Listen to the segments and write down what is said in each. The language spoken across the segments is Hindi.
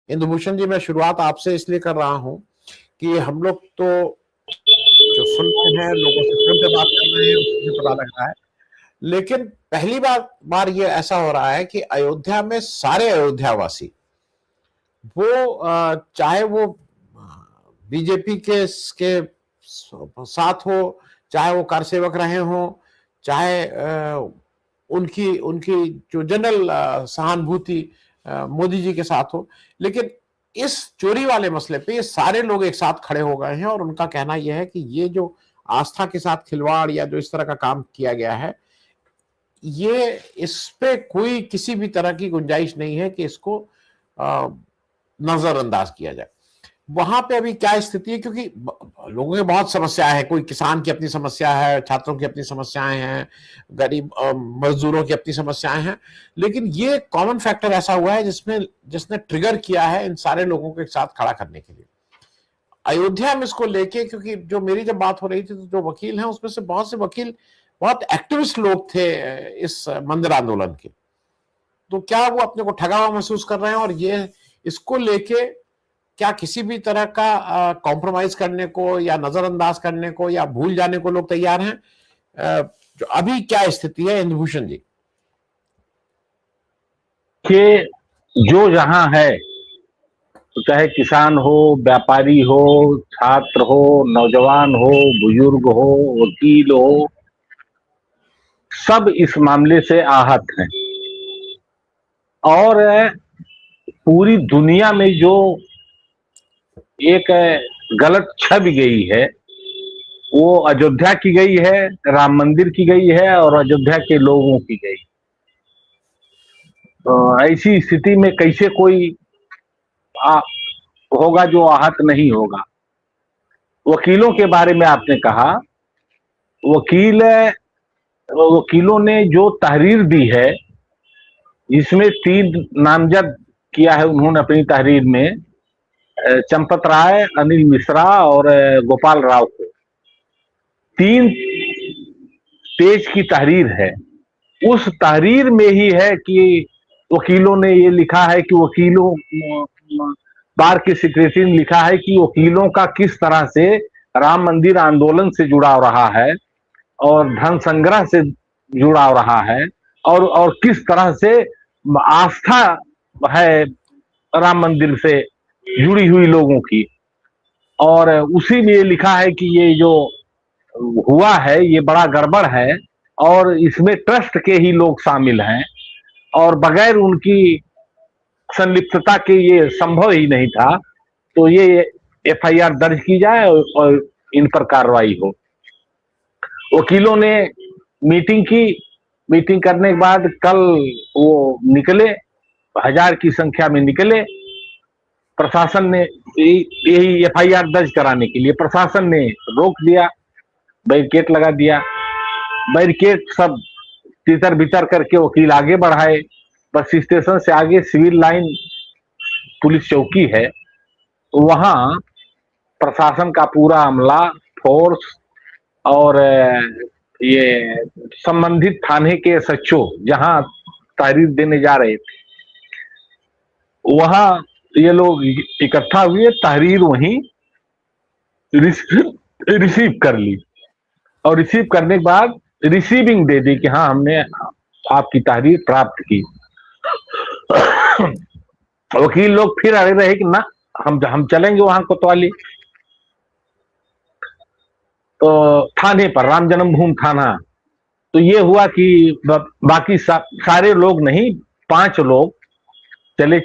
इंदुभूषण जी, मैं शुरुआत आपसे इसलिए कर रहा हूं कि हम लोग तो जो सुनते हैं, लोगों से फोन पे बात कर रहे हैं, उससे पता लग रहा है। लेकिन पहली बार ये ऐसा हो रहा है कि अयोध्या में सारे अयोध्यावासी, वो चाहे वो बीजेपी के साथ हो, चाहे वो कार सेवक रहे हो, चाहे उनकी उनकी जो जनरल सहानुभूति मोदी जी के साथ हो, लेकिन इस चोरी वाले मसले पे ये सारे लोग एक साथ खड़े हो गए हैं और उनका कहना यह है कि ये जो आस्था के साथ खिलवाड़ या जो इस तरह का काम किया गया है, ये इस पे कोई किसी भी तरह की गुंजाइश नहीं है कि इसको नजरअंदाज किया जाए। वहां पे अभी क्या स्थिति है, क्योंकि लोगों की बहुत समस्या है, कोई किसान की अपनी समस्या है, छात्रों की अपनी समस्याएं हैं, गरीब मजदूरों की अपनी समस्याएं हैं, लेकिन ये कॉमन फैक्टर ऐसा हुआ है जिसने ट्रिगर किया है इन सारे लोगों को एक साथ खड़ा करने के लिए। अयोध्या में इसको लेके, क्योंकि जो मेरी जब बात हो रही थी तो जो वकील हैं उसमें से बहुत से वकील बहुत एक्टिविस्ट लोग थे इस मंदिर आंदोलन के, तो क्या वो अपने को ठगा हुआ महसूस कर रहे हैं और ये इसको लेके क्या किसी भी तरह का कॉम्प्रोमाइज करने को या नजरअंदाज करने को या भूल जाने को लोग तैयार हैं? जो अभी क्या स्थिति है इंदुभूषण जी? कि जो जहां है, तो चाहे किसान हो, व्यापारी हो, छात्र हो, नौजवान हो, बुजुर्ग हो, वकील हो, सब इस मामले से आहत हैं। और पूरी दुनिया में जो एक गलत छवि गई है, वो अयोध्या की गई है, राम मंदिर की गई है और अयोध्या के लोगों की गई। तो ऐसी स्थिति में कैसे कोई होगा जो आहत नहीं होगा। वकीलों के बारे में आपने कहा, वकीलों ने जो तहरीर दी है, जिसमें 3 नामजद किया है उन्होंने अपनी तहरीर में, चंपत राय, अनिल मिश्रा और गोपाल राव को। 3 पेज की तहरीर है। उस तहरीर में ही है कि वकीलों ने ये लिखा है कि वकीलों, बार के सेक्रेटरी ने लिखा है कि वकीलों का किस तरह से राम मंदिर आंदोलन से जुड़ाव रहा है और धन संग्रह से जुड़ाव रहा है, और किस तरह से आस्था है राम मंदिर से जुड़ी हुई लोगों की। और उसी में लिखा है कि ये जो हुआ है ये बड़ा गड़बड़ है और इसमें ट्रस्ट के ही लोग शामिल हैं और बगैर उनकी संलिप्तता के ये संभव ही नहीं था। तो ये एफआईआर दर्ज की जाए और इन पर कार्रवाई हो। वकीलों ने मीटिंग की। मीटिंग करने के बाद कल वो निकले, 1000 की संख्या में निकले। प्रशासन ने यही एफआईआर दर्ज कराने के लिए प्रशासन ने रोक दिया, बैरिकेड लगा दिया। बैरिकेड सब तितर बितर करके वकील आगे बढ़ाए। बस स्टेशन से आगे सिविल लाइन पुलिस चौकी है, वहां प्रशासन का पूरा अमला, फोर्स और ये संबंधित थाने के एसएचओ जहां तहरीर देने जा रहे थे, वहां ये लोग इकट्ठा हुए। तहरीर वहीं रिसीव कर ली और रिसीव करने के बाद रिसीविंग दे दी कि हाँ, हमने आपकी तहरीर प्राप्त की। वकील लोग फिर अड़े रहे कि ना, हम चलेंगे वहां कोतवाली। तो थाने पर, राम जन्मभूमि थाना। तो ये हुआ कि बाकी सारे लोग नहीं, 5 लोग चले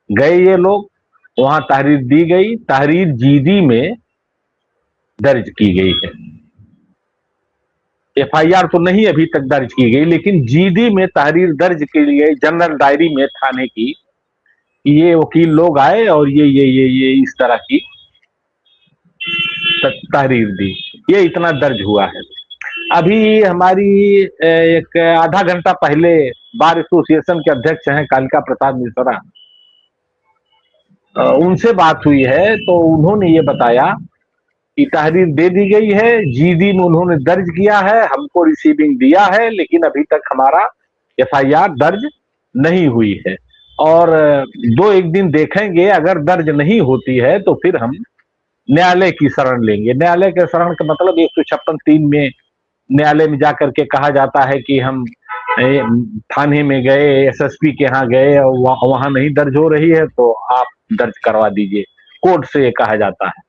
गए। ये लोग वहां तहरीर दी गई। तहरीर जीडी में दर्ज की गई है। एफआईआर तो नहीं अभी तक दर्ज की गई, लेकिन जीडी में तहरीर दर्ज की गई, जनरल डायरी में थाने की। ये वकील लोग आए और ये इस तरह की तहरीर दी। ये इतना दर्ज हुआ है। अभी हमारी एक आधा घंटा पहले बार एसोसिएशन के अध्यक्ष हैं कालिका प्रसाद मिश्रा, उनसे बात हुई है। तो उन्होंने ये बताया कि तहरीर दे दी गई है, जीडी में उन्होंने दर्ज किया है, हमको रिसीविंग दिया है, लेकिन अभी तक हमारा एफआईआर दर्ज नहीं हुई है। और 2-1 दिन देखेंगे, अगर दर्ज नहीं होती है तो फिर हम न्यायालय की शरण लेंगे। न्यायालय के शरण का मतलब 156(3) में न्यायालय में जाकर के कहा जाता है कि हम थाने में गए, एसएसपी के यहाँ गए और वहां नहीं दर्ज हो रही है तो आप दर्ज करवा दीजिए, कोर्ट से कहा जाता है।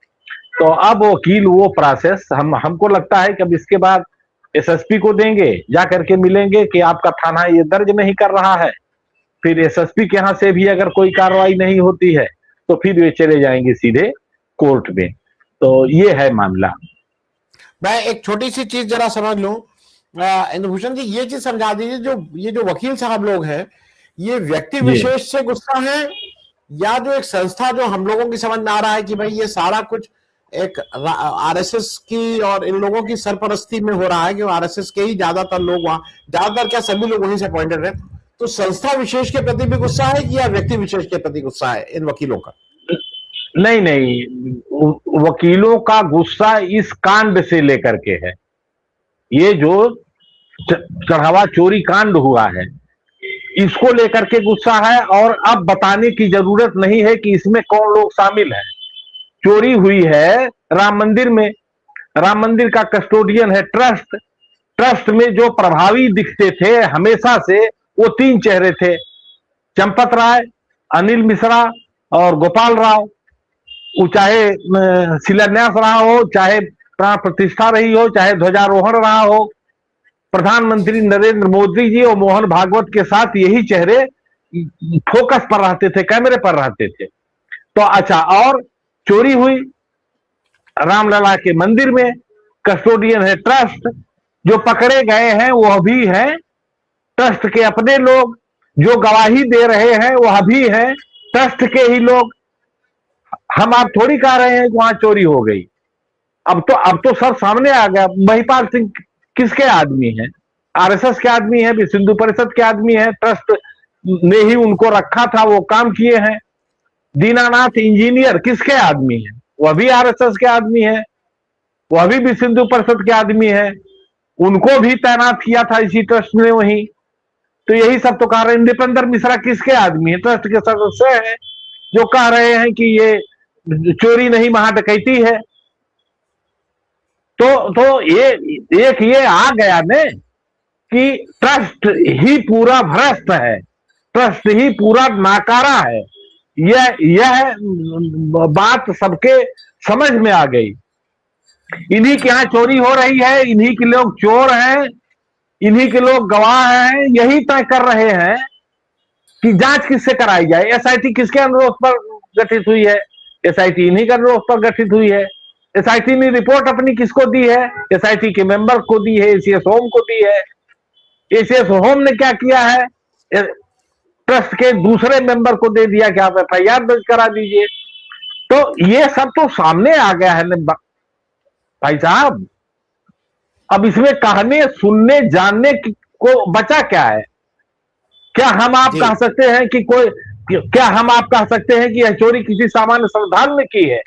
तो अब वकील वो प्रोसेस हमको लगता है कि अब इसके बाद एसएसपी को देंगे, जाकर के मिलेंगे कि आपका थाना ये दर्ज नहीं कर रहा है, फिर एसएसपी के यहाँ से भी अगर कोई कार्रवाई नहीं होती है तो फिर वे चले जाएंगे सीधे कोर्ट में। तो ये है मामला। मैं एक छोटी सी चीज जरा समझ लूं, इंद्रभूषण जी ये चीज समझा दीजिए, ये जो वकील साहब लोग हैं, ये व्यक्ति विशेष से गुस्सा है या जो एक संस्था जो हम लोगों की समझ में आ रहा है कि भाई ये सारा कुछ एक आरएसएस की और इन लोगों की सरपरस्ती में हो रहा है कि आरएसएस के ही ज्यादातर लोग वहां, ज्यादातर क्या सभी लोग वहीं से अपॉइंटेड है, तो संस्था विशेष के प्रति भी गुस्सा है कि या व्यक्ति विशेष के प्रति गुस्सा है इन वकीलों का? नहीं नहीं, वकीलों का गुस्सा इस कांड से लेकर के है। ये जो चढ़ावा चोरी कांड हुआ है इसको लेकर के गुस्सा है, और अब बताने की जरूरत नहीं है कि इसमें कौन लोग शामिल हैं। चोरी हुई है राम मंदिर में, राम मंदिर का कस्टोडियन है ट्रस्ट। ट्रस्ट में जो प्रभावी दिखते थे हमेशा से वो 3 चेहरे थे, चंपत राय, अनिल मिश्रा और गोपाल राव। वो चाहे शिलान्यास रहा हो, चाहे प्राण प्रतिष्ठा रही हो, चाहे ध्वजारोहण रहा हो, प्रधानमंत्री नरेंद्र मोदी जी और मोहन भागवत के साथ यही चेहरे फोकस पर रहते थे, कैमरे पर रहते थे। तो अच्छा, और चोरी हुई रामलला के मंदिर में, कस्टोडियन है ट्रस्ट, जो पकड़े गए हैं वह भी हैं ट्रस्ट के अपने लोग, जो गवाही दे रहे हैं वह भी हैं ट्रस्ट के ही लोग। हम आप थोड़ी कह रहे हैं कि वहां चोरी हो गई। अब तो सब सामने आ गया। महिपाल सिंह किसके आदमी है? आरएसएस के आदमी है, विश्व हिंदू परिषद के आदमी है, ट्रस्ट ने ही उनको रखा था, वो काम किए हैं। दीनानाथ इंजीनियर किसके आदमी है? वह भी आरएसएस के आदमी है, वह भी विश्व हिंदू परिषद के आदमी है, उनको भी तैनात किया था इसी ट्रस्ट ने वहीं। तो यही सब तो कह रहे हैं। दीपेंद्र मिश्रा किसके आदमी है? ट्रस्ट के सदस्य हैं, जो कह रहे हैं कि ये चोरी नहीं महा डकैती है। तो ये आ गया ने कि ट्रस्ट ही पूरा भ्रष्ट है, ट्रस्ट ही पूरा नाकारा है। यह बात सबके समझ में आ गई। इन्हीं के यहाँ चोरी हो रही है, इन्हीं के लोग चोर हैं, इन्हीं के लोग गवाह हैं। यही तय कर रहे हैं कि जांच किससे कराई जाए। एसआईटी किसके अनुरोध पर गठित हुई है? एसआईटी इन्हीं के अनुरोध पर गठित हुई है। एसआईटी ने रिपोर्ट अपनी किसको दी है? एसआईटी के मेंबर को दी है, एसीएस होम को दी है। एसीएस होम ने क्या किया है? ट्रस्ट के दूसरे मेंबर को दे दिया कि आप एफआईआर दर्ज करा दीजिए। तो ये सब तो सामने आ गया है भाई साहब। अब इसमें कहने, सुनने, जानने को बचा क्या है? क्या हम आप कह सकते हैं कि क्या हम आप कह सकते हैं कि यह चोरी किसी सामान्य श्रद्धालु ने की है?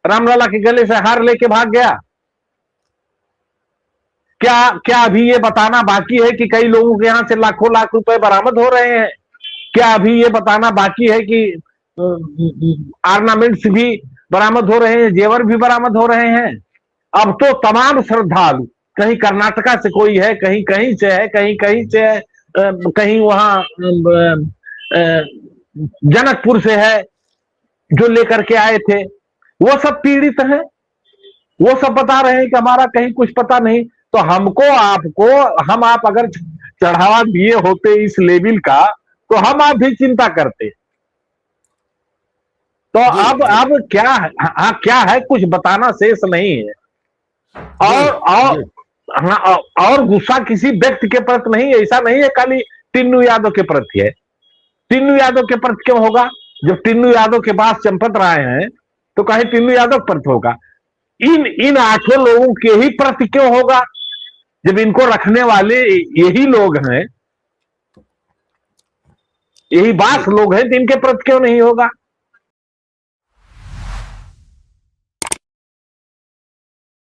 रामलला के गले से हार लेके भाग गया। क्या अभी ये बताना बाकी है कि कई लोगों के यहां से लाखों लाख रुपए बरामद हो रहे हैं? क्या अभी ये बताना बाकी है कि ऑर्नामेंट्स भी बरामद हो रहे हैं, जेवर भी बरामद हो रहे हैं? अब तो तमाम श्रद्धालु, कहीं कर्नाटका से कोई है, कहीं कहीं से है, कहीं कहीं से है, कहीं वहां जनकपुर से है, जो लेकर के आए थे, वो सब पीड़ित हैं। वो सब बता रहे हैं कि हमारा कहीं कुछ पता नहीं। तो हमको आपको, हम आप अगर चढ़ावा दिए होते इस लेवल का तो हम आप भी चिंता करते। तो अब क्या है? हाँ, क्या है, कुछ बताना शेष नहीं है। और गुस्सा किसी व्यक्ति के प्रति नहीं है। ऐसा नहीं है खाली टिन्नू यादव के प्रति है। टिन्नू यादव के प्रति क्यों होगा? जब टिन्नू यादव के पास चंपत राय हैं तो कहीं टिन्नू यादव प्रति होगा। इन 8 लोगों के ही प्रति क्यों होगा? जब इनको रखने वाले यही लोग हैं, यही बात लोग हैं, तो इनके प्रति क्यों नहीं होगा?